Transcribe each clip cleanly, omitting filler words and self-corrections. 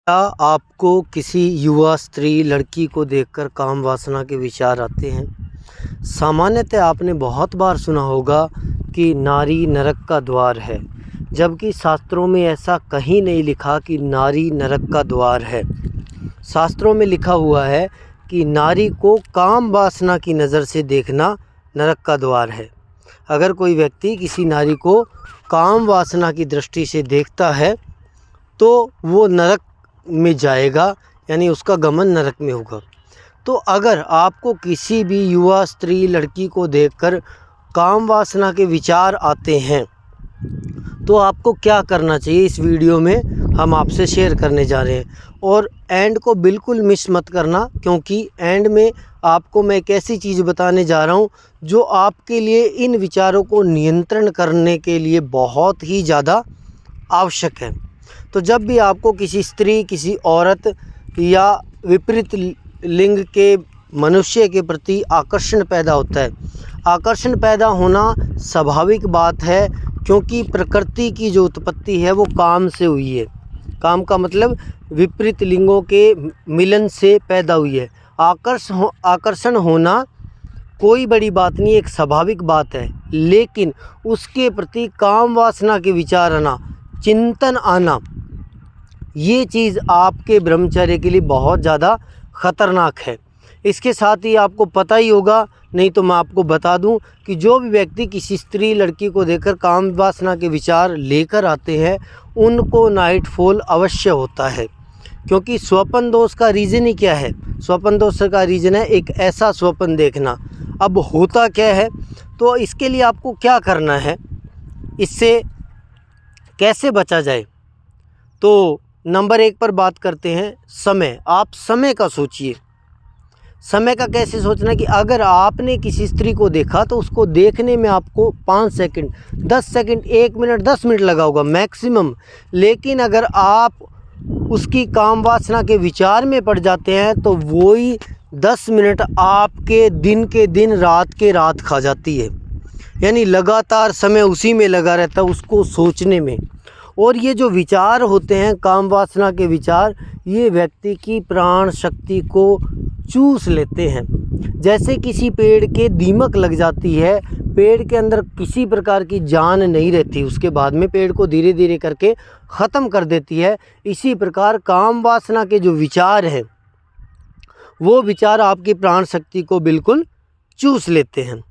क्या आपको किसी युवा स्त्री लड़की को देखकर काम वासना के विचार आते हैं? सामान्यतः आपने बहुत बार सुना होगा कि नारी नरक का द्वार है, जबकि शास्त्रों में ऐसा कहीं नहीं लिखा कि नारी नरक का द्वार है। शास्त्रों में लिखा हुआ है कि नारी को काम वासना की नज़र से देखना नरक का द्वार है। अगर कोई व्यक्ति किसी नारी को काम वासना की दृष्टि से देखता है तो वो नरक में जाएगा, यानी उसका गमन नरक में होगा। तो अगर आपको किसी भी युवा स्त्री लड़की को देखकर काम वासना के विचार आते हैं तो आपको क्या करना चाहिए, इस वीडियो में हम आपसे शेयर करने जा रहे हैं। और एंड को बिल्कुल मिस मत करना, क्योंकि एंड में आपको मैं एक ऐसी चीज़ बताने जा रहा हूं जो आपके लिए इन विचारों को नियंत्रण करने के लिए बहुत ही ज़्यादा आवश्यक है। तो जब भी आपको किसी स्त्री, किसी औरत या विपरीत लिंग के मनुष्य के प्रति आकर्षण पैदा होता है, आकर्षण पैदा होना स्वाभाविक बात है, क्योंकि प्रकृति की जो उत्पत्ति है वो काम से हुई है। काम का मतलब विपरीत लिंगों के मिलन से पैदा हुई है। आकर्षण होना कोई बड़ी बात नहीं, एक स्वाभाविक बात है, लेकिन उसके प्रति काम वासना के विचार आना, चिंतन आना, ये चीज़ आपके ब्रह्मचर्य के लिए बहुत ज़्यादा ख़तरनाक है। इसके साथ ही आपको पता ही होगा, नहीं तो मैं आपको बता दूं कि जो भी व्यक्ति किसी स्त्री लड़की को देखकर काम वासना के विचार लेकर आते हैं उनको नाइट फॉल अवश्य होता है। क्योंकि स्वप्न दोष का रीज़न ही क्या है? स्वप्न दोष का रीज़न है एक ऐसा स्वप्न देखना। अब होता क्या है, तो इसके लिए आपको क्या करना है, इससे कैसे बचा जाए? तो नंबर 1 पर बात करते हैं समय। आप समय का सोचिए। समय का कैसे सोचना कि अगर आपने किसी स्त्री को देखा तो उसको देखने में आपको 5 सेकंड, 10 सेकंड, 1 मिनट, 10 मिनट लगा होगा मैक्सिमम। लेकिन अगर आप उसकी काम वासना के विचार में पड़ जाते हैं तो वही 10 मिनट आपके दिन के दिन, रात के रात खा जाती है। यानी लगातार समय उसी में लगा रहता है, उसको सोचने में। और ये जो विचार होते हैं काम वासना के विचार, ये व्यक्ति की प्राण शक्ति को चूस लेते हैं। जैसे किसी पेड़ के दीमक लग जाती है, पेड़ के अंदर किसी प्रकार की जान नहीं रहती, उसके बाद में पेड़ को धीरे धीरे करके ख़त्म कर देती है। इसी प्रकार काम वासना के जो विचार हैं वो विचार आपकी प्राण शक्ति को बिल्कुल चूस लेते हैं।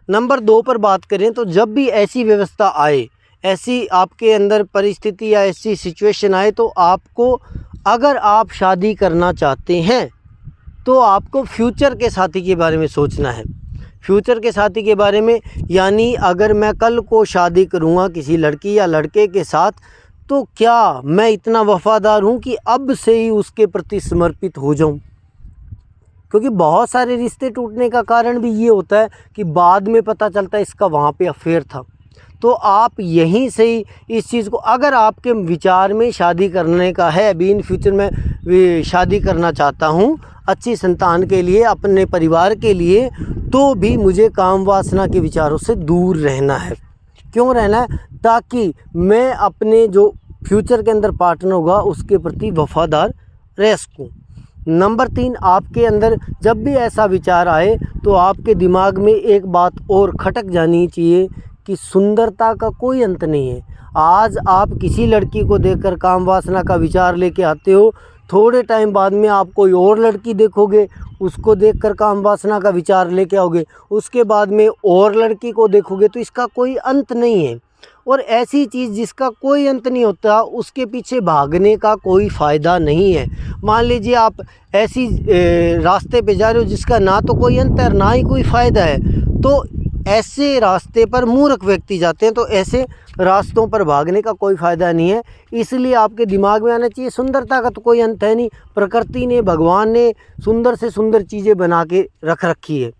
नंबर 2 पर बात करें तो जब भी ऐसी व्यवस्था आए, ऐसी आपके अंदर परिस्थिति या ऐसी सिचुएशन आए, तो आपको, अगर आप शादी करना चाहते हैं तो आपको फ्यूचर के साथी के बारे में सोचना है। फ्यूचर के साथी के बारे में, यानी अगर मैं कल को शादी करूँगा किसी लड़की या लड़के के साथ, तो क्या मैं इतना वफ़ादार हूँ कि अब से ही उसके प्रति समर्पित हो जाऊँ? क्योंकि बहुत सारे रिश्ते टूटने का कारण भी ये होता है कि बाद में पता चलता है इसका वहाँ पे अफेयर था। तो आप यहीं से ही इस चीज़ को, अगर आपके विचार में शादी करने का है, अभी इन फ्यूचर में शादी करना चाहता हूँ अच्छी संतान के लिए, अपने परिवार के लिए, तो भी मुझे काम वासना के विचारों से दूर रहना है। क्यों रहना है? ताकि मैं अपने जो फ्यूचर के अंदर पार्टनर होगा उसके प्रति वफ़ादार रह सकूँ। नंबर 3, आपके अंदर जब भी ऐसा विचार आए तो आपके दिमाग में एक बात और खटक जानी चाहिए कि सुंदरता का कोई अंत नहीं है। आज आप किसी लड़की को देखकर काम वासना का विचार लेके आते हो, थोड़े टाइम बाद में आप कोई और लड़की देखोगे, उसको देखकर काम वासना का विचार लेके आओगे, उसके बाद में और लड़की को देखोगे, तो इसका कोई अंत नहीं है। और ऐसी चीज़ जिसका कोई अंत नहीं होता, उसके पीछे भागने का कोई फ़ायदा नहीं है। मान लीजिए आप ऐसी रास्ते पे जा रहे हो जिसका ना तो कोई अंत है ना ही कोई फ़ायदा है, तो ऐसे रास्ते पर मूर्ख व्यक्ति जाते हैं। तो ऐसे रास्तों पर भागने का कोई फ़ायदा नहीं है। इसलिए आपके दिमाग में आना चाहिए सुंदरता का तो कोई अंत है नहीं। प्रकृति ने, भगवान ने सुंदर से सुंदर चीज़ें बना के रख रखी है,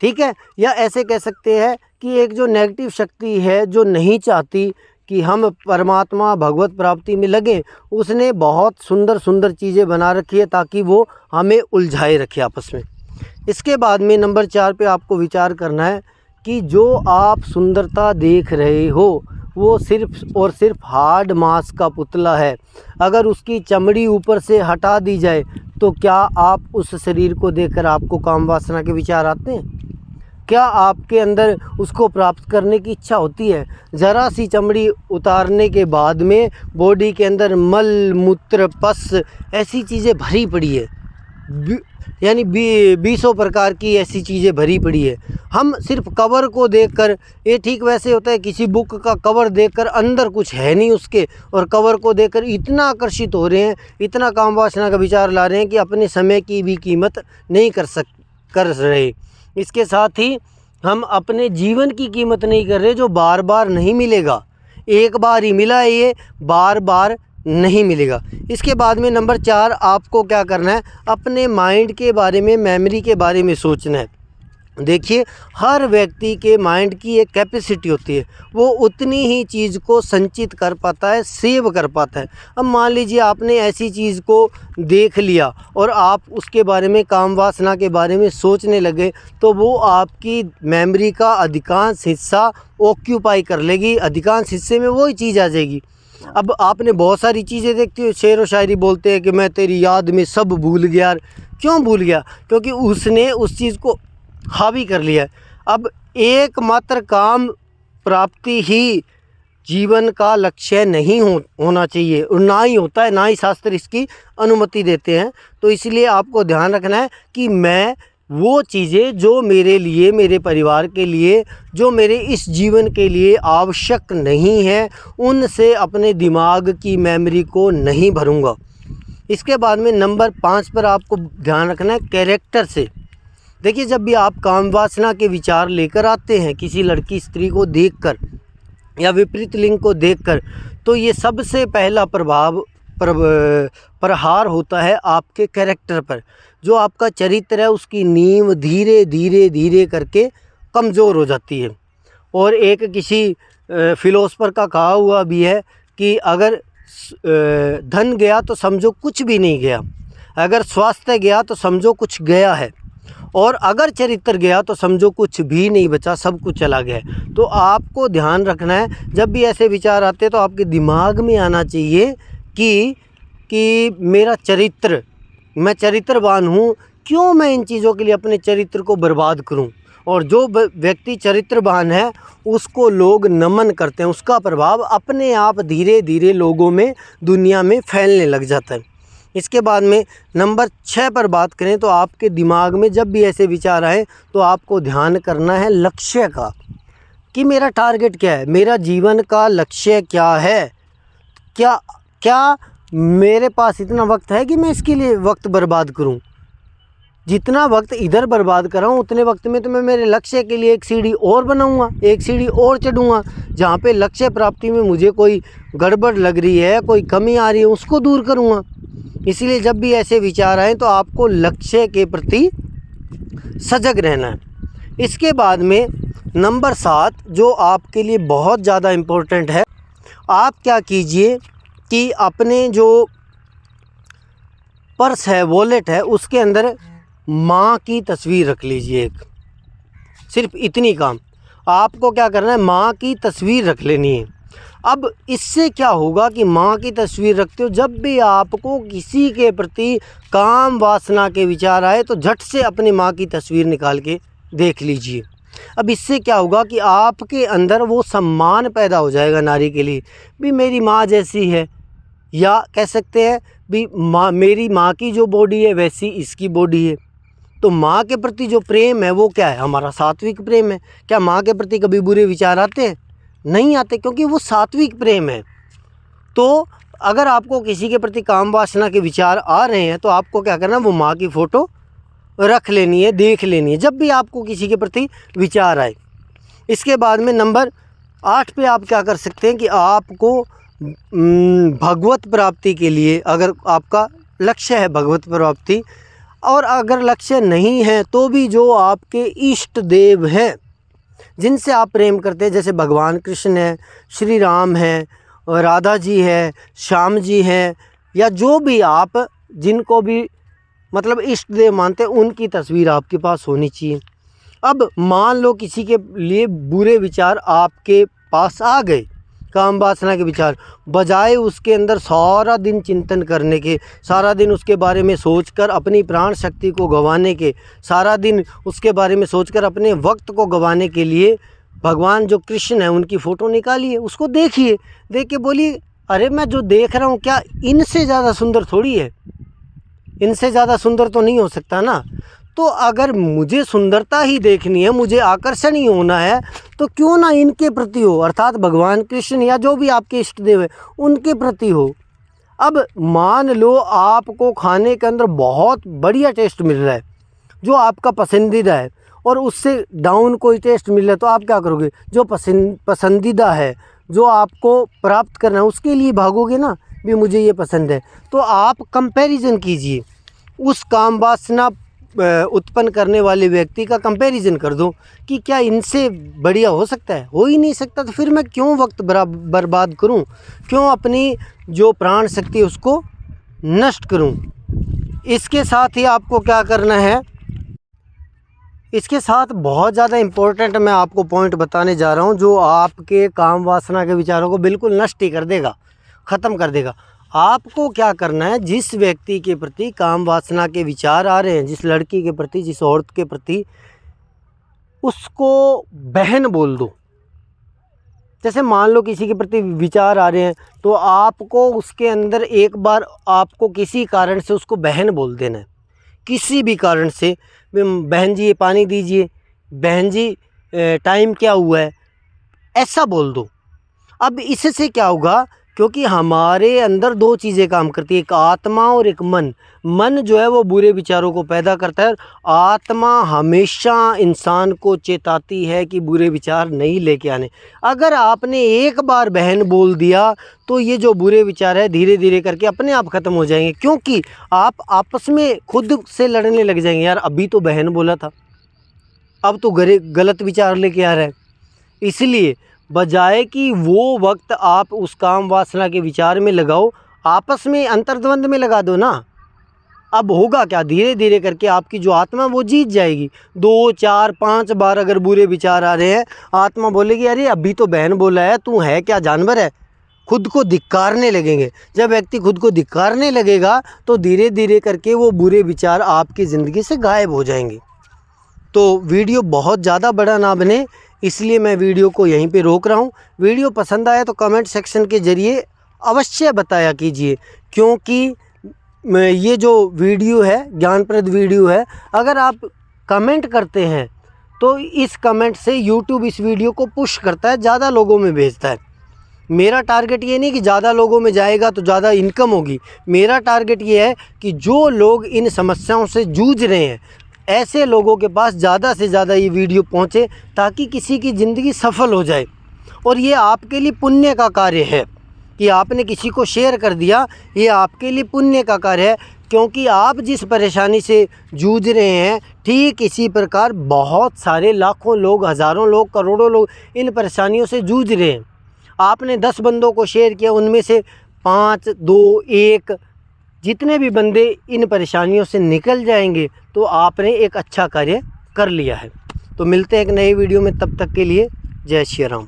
ठीक है। या ऐसे कह सकते हैं कि एक जो नेगेटिव शक्ति है, जो नहीं चाहती कि हम परमात्मा भगवत प्राप्ति में लगें, उसने बहुत सुंदर सुंदर चीज़ें बना रखी है ताकि वो हमें उलझाए रखे आपस में। इसके बाद में नंबर 4 पे आपको विचार करना है कि जो आप सुंदरता देख रहे हो वो सिर्फ और सिर्फ हार्ड मांस का पुतला है। अगर उसकी चमड़ी ऊपर से हटा दी जाए तो क्या आप उस शरीर को देखकर आपको काम वासना के विचार आते हैं? क्या आपके अंदर उसको प्राप्त करने की इच्छा होती है? ज़रा सी चमड़ी उतारने के बाद में बॉडी के अंदर मल मूत्र पस ऐसी चीज़ें भरी पड़ी है, यानी 20 प्रकार की ऐसी चीज़ें भरी पड़ी है। हम सिर्फ कवर को देखकर, ये ठीक वैसे होता है किसी बुक का कवर देखकर अंदर कुछ है नहीं उसके, और कवर को देखकर इतना आकर्षित हो रहे हैं, इतना काम वासना का विचार ला रहे हैं कि अपने समय की भी कीमत नहीं कर रहे। इसके साथ ही हम अपने जीवन की कीमत नहीं कर रहे, जो बार बार नहीं मिलेगा। एक बार ही मिला है, ये बार बार नहीं मिलेगा। इसके बाद में नंबर 4, आपको क्या करना है? अपने माइंड के बारे में, मेमोरी के बारे में सोचना है। देखिए, हर व्यक्ति के माइंड की एक कैपेसिटी होती है, वो उतनी ही चीज़ को संचित कर पाता है, सेव कर पाता है। अब मान लीजिए आपने ऐसी चीज़ को देख लिया और आप उसके बारे में, काम वासना के बारे में सोचने लगे, तो वो आपकी मेमोरी का अधिकांश हिस्सा ऑक्यूपाई कर लेगी, अधिकांश हिस्से में वही चीज़ आ जाएगी। अब आपने बहुत सारी चीज़ें देखती हो, शेर व शायरी बोलते हैं कि मैं तेरी याद में सब भूल गया। क्यों भूल गया? क्योंकि उसने उस चीज़ को हावी कर लिया है। अब एकमात्र काम प्राप्ति ही जीवन का लक्ष्य नहीं होना चाहिए, और ना ही होता है, ना ही शास्त्र इसकी अनुमति देते हैं। तो इसलिए आपको ध्यान रखना है कि मैं वो चीज़ें जो मेरे लिए, मेरे परिवार के लिए, जो मेरे इस जीवन के लिए आवश्यक नहीं है, उनसे अपने दिमाग की मेमोरी को नहीं भरूँगा। इसके बाद में नंबर 5 पर आपको ध्यान रखना है कैरेक्टर से। देखिए, जब भी आप काम वासना के विचार लेकर आते हैं किसी लड़की स्त्री को देखकर या विपरीत लिंग को देखकर, तो ये सबसे पहला प्रहार होता है आपके कैरेक्टर पर। जो आपका चरित्र है उसकी नींव धीरे धीरे धीरे करके कमज़ोर हो जाती है। और एक किसी फिलोसफर का कहा हुआ भी है कि अगर धन गया तो समझो कुछ भी नहीं गया, अगर स्वास्थ्य गया तो समझो कुछ गया है, और अगर चरित्र गया तो समझो कुछ भी नहीं बचा, सब कुछ चला गया है। तो आपको ध्यान रखना है, जब भी ऐसे विचार आते हैं तो आपके दिमाग में आना चाहिए कि मेरा चरित्र, मैं चरित्रवान हूँ, क्यों मैं इन चीज़ों के लिए अपने चरित्र को बर्बाद करूँ। और जो व्यक्ति चरित्रवान है उसको लोग नमन करते हैं, उसका प्रभाव अपने आप धीरे धीरे लोगों में, दुनिया में फैलने लग जाता है। इसके बाद में नंबर 6 पर बात करें तो आपके दिमाग में जब भी ऐसे विचार आए तो आपको ध्यान करना है लक्ष्य का, कि मेरा टारगेट क्या है, मेरा जीवन का लक्ष्य क्या है। क्या मेरे पास इतना वक्त है कि मैं इसके लिए वक्त बर्बाद करूं? जितना वक्त इधर बर्बाद कर रहा हूँ उतने वक्त में तो मैं मेरे लक्ष्य के लिए एक सीढ़ी और बनाऊंगा, एक सीढ़ी और चढ़ूंगा। जहाँ पे लक्ष्य प्राप्ति में मुझे कोई गड़बड़ लग रही है, कोई कमी आ रही है, उसको दूर करूंगा। इसलिए जब भी ऐसे विचार आए तो आपको लक्ष्य के प्रति सजग रहना है। इसके बाद में नंबर 7 जो आपके लिए बहुत ज़्यादा इम्पोर्टेंट है, आप क्या कीजिए कि अपने जो पर्स है, वॉलेट है, उसके अंदर माँ की तस्वीर रख लीजिए। एक सिर्फ इतनी काम आपको क्या करना है, माँ की तस्वीर रख लेनी है। अब इससे क्या होगा कि माँ की तस्वीर रखते हो, जब भी आपको किसी के प्रति काम वासना के विचार आए तो झट से अपनी माँ की तस्वीर निकाल के देख लीजिए। अब इससे क्या होगा कि आपके अंदर वो सम्मान पैदा हो जाएगा नारी के लिए, भी मेरी माँ जैसी है, या कह सकते हैं भी माँ, मेरी माँ की जो बॉडी है वैसी इसकी बॉडी है। तो माँ के प्रति जो प्रेम है वो क्या है, हमारा सात्विक प्रेम है। क्या माँ के प्रति कभी बुरे विचार आते हैं? नहीं आते, क्योंकि वो सात्विक प्रेम है। तो अगर आपको किसी के प्रति काम वासना के विचार आ रहे हैं तो आपको क्या करना है, वो माँ की फ़ोटो रख लेनी है, देख लेनी है जब भी आपको किसी के प्रति विचार आए। इसके बाद में नंबर 8 पे आप क्या कर सकते हैं कि आपको भगवत प्राप्ति के लिए, अगर आपका लक्ष्य है भगवत प्राप्ति, और अगर लक्ष्य नहीं है तो भी जो आपके इष्ट देव हैं जिनसे आप प्रेम करते हैं, जैसे भगवान कृष्ण है, श्री राम है, राधा जी है, श्याम जी हैं, या जो भी आप जिनको भी मतलब इष्ट देव मानते हैं, उनकी तस्वीर आपके पास होनी चाहिए। अब मान लो किसी के लिए बुरे विचार आपके पास आ गए, काम वासना के विचार, बजाय उसके अंदर सारा दिन चिंतन करने के, सारा दिन उसके बारे में सोचकर अपनी प्राण शक्ति को गंवाने के, सारा दिन उसके बारे में सोचकर अपने वक्त को गंवाने के लिए भगवान जो कृष्ण है उनकी फ़ोटो निकालिए, उसको देखिए, देख के बोलिए अरे मैं जो देख रहा हूँ क्या इनसे ज़्यादा सुंदर थोड़ी है, इनसे ज़्यादा सुंदर तो नहीं हो सकता ना। तो अगर मुझे सुंदरता ही देखनी है, मुझे आकर्षण ही होना है, तो क्यों ना इनके प्रति हो, अर्थात भगवान कृष्ण या जो भी आपके इष्ट देव है उनके प्रति हो। अब मान लो आपको खाने के अंदर बहुत बढ़िया टेस्ट मिल रहा है जो आपका पसंदीदा है, और उससे डाउन कोई टेस्ट मिल रहा है, तो आप क्या करोगे? जो पसंदीदा है, जो आपको प्राप्त करना है उसके लिए भागोगे ना, भी मुझे ये पसंद है। तो आप कंपैरिजन कीजिए, उस काम वासना उत्पन्न करने वाले व्यक्ति का कंपैरिजन कर दो कि क्या इनसे बढ़िया हो सकता है? हो ही नहीं सकता, तो फिर मैं क्यों वक्त बर्बाद करूं, क्यों अपनी जो प्राण शक्ति है उसको नष्ट करूं। इसके साथ ही आपको क्या करना है, इसके साथ बहुत ज़्यादा इम्पोर्टेंट मैं आपको पॉइंट बताने जा रहा हूं जो आपके काम वासना के विचारों को बिल्कुल नष्ट ही कर देगा, ख़त्म कर देगा। आपको क्या करना है, जिस व्यक्ति के प्रति काम वासना के विचार आ रहे हैं, जिस लड़की के प्रति, जिस औरत के प्रति, उसको बहन बोल दो। जैसे मान लो किसी के प्रति विचार आ रहे हैं तो आपको उसके अंदर एक बार आपको किसी कारण से उसको बहन बोल देना है, किसी भी कारण से। बहन जी ये पानी दीजिए, बहन जी टाइम क्या हुआ है, ऐसा बोल दो। अब इससे क्या होगा, क्योंकि हमारे अंदर दो चीज़ें काम करती है, एक आत्मा और एक मन। मन जो है वो बुरे विचारों को पैदा करता है, आत्मा हमेशा इंसान को चेताती है कि बुरे विचार नहीं लेके आने। अगर आपने एक बार बहन बोल दिया तो ये जो बुरे विचार है धीरे धीरे करके अपने आप ख़त्म हो जाएंगे, क्योंकि आप आपस में खुद से लड़ने लग जाएंगे, यार अभी तो बहन बोला था, अब तो गलत विचार लेके आ रहा है। इसलिए बजाय कि वो वक्त आप उस काम वासना के विचार में लगाओ, आपस में अंतर्द्वंद में लगा दो ना। अब होगा क्या, धीरे धीरे करके आपकी जो आत्मा वो जीत जाएगी। 2, 4, 5 बार अगर बुरे विचार आ रहे हैं, आत्मा बोलेगी अरे अभी तो बहन बोला है, तू है क्या जानवर है, खुद को धिक्कारने लगेंगे। जब व्यक्ति खुद को धिक्कारने लगेगा तो धीरे धीरे करके वो बुरे विचार आपकी ज़िंदगी से गायब हो जाएंगे। तो वीडियो बहुत ज़्यादा बड़ा ना बने, इसलिए मैं वीडियो को यहीं पे रोक रहा हूँ। वीडियो पसंद आया तो कमेंट सेक्शन के ज़रिए अवश्य बताया कीजिए, क्योंकि ये जो वीडियो है ज्ञानप्रद वीडियो है। अगर आप कमेंट करते हैं तो इस कमेंट से यूट्यूब इस वीडियो को पुश करता है, ज़्यादा लोगों में भेजता है। मेरा टारगेट ये नहीं कि ज़्यादा लोगों में जाएगा तो ज़्यादा इनकम होगी, मेरा टारगेट ये है कि जो लोग इन समस्याओं से जूझ रहे हैं ऐसे लोगों के पास ज़्यादा से ज़्यादा ये वीडियो पहुँचे, ताकि किसी की ज़िंदगी सफल हो जाए। और ये आपके लिए पुण्य का कार्य है कि आपने किसी को शेयर कर दिया, ये आपके लिए पुण्य का कार्य है, क्योंकि आप जिस परेशानी से जूझ रहे हैं ठीक इसी प्रकार बहुत सारे लाखों लोग, हज़ारों लोग, करोड़ों लोग इन परेशानियों से जूझ रहे हैं। आपने 10 बंदों को शेयर किया, उनमें से 5, 2, 1 जितने भी बंदे इन परेशानियों से निकल जाएंगे तो आपने एक अच्छा कार्य कर लिया है। तो मिलते हैं एक नई वीडियो में, तब तक के लिए जय श्री राम।